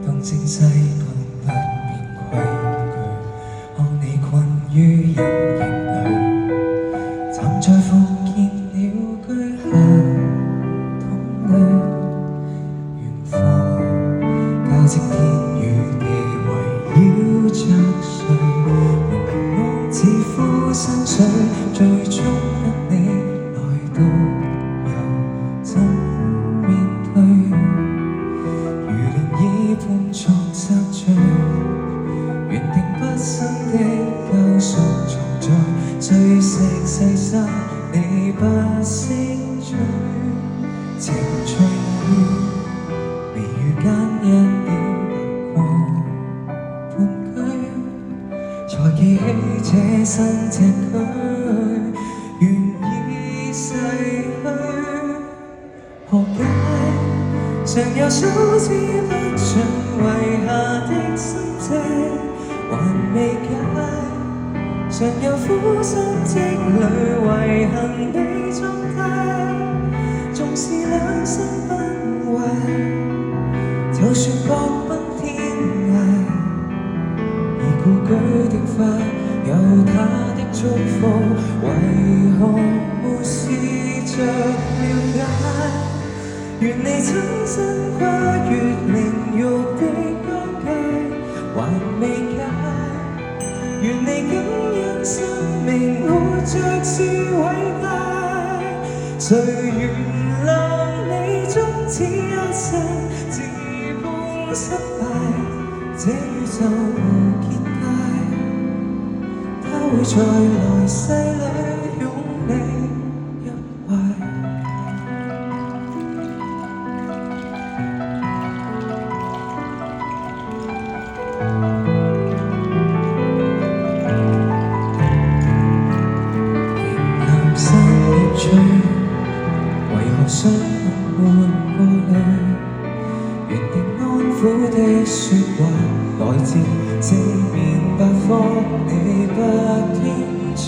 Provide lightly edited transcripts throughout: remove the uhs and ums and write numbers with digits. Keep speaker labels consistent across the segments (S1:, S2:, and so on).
S1: 當正西降不變規矩，看你困於陰影裏，站在復建了居下通裏，遠方交織天與地圍繞着誰，容我似呼山水，最終得你來到又怎面對？已伴作插敘，原定畢生的救贖藏在碎石細沙，你不識取。情隨意，微雨間一點白光半句，才記起這生這區，願已逝去。何解常有數之不盡遺下的心跡，還未解，常有苦心積累遺恨被裝低，縱是兩生崩壞，就算各奔天涯，而故居的花有它的祝福，為何沒試着了解？願你親身跨越靈肉的疆界，還未解。願你感恩生命活着是偉大，誰原諒你終此一生自判失敗？這宇宙無結界，它會在來世裏擁你入懷。為何傷痛換過淚？原定安撫的說話，來自正面八方，你不聽取。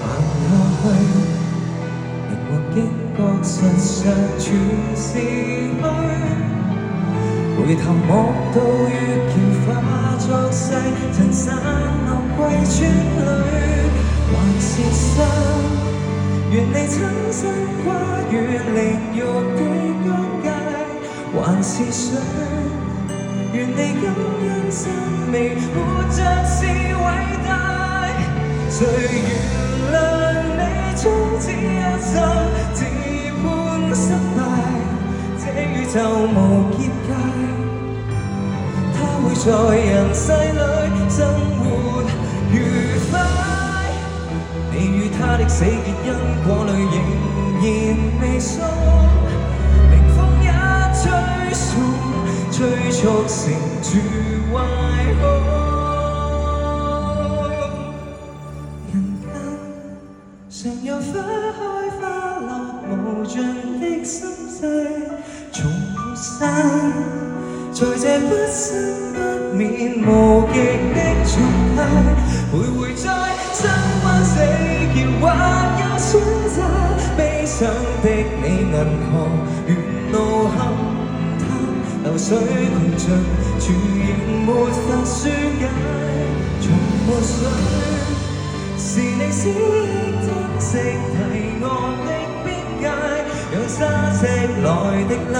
S1: 行下去，靈魂驚覺實相全是虛。回頭望到月橋化作細塵散落歸村裏，還是傷。願你親身跨越靈肉的疆界，還是想願你感恩生命活着是偉大，誰原諒你終此一生自判失敗？這宇宙無結界，它會在人世裏生活愉快。你與他的死結因果裏仍然未鬆，凌風一吹送，催促成住壞空。人間常有花開花落無盡的心際，從沒散，在這不生不滅無極的狀態，徘徊在生關死結還有選擇，悲傷的你銀河沿路勘探，流水窮盡處仍沒法紓解，從沒水是你思憶珍惜提岸的邊界，讓沙石來滴漏。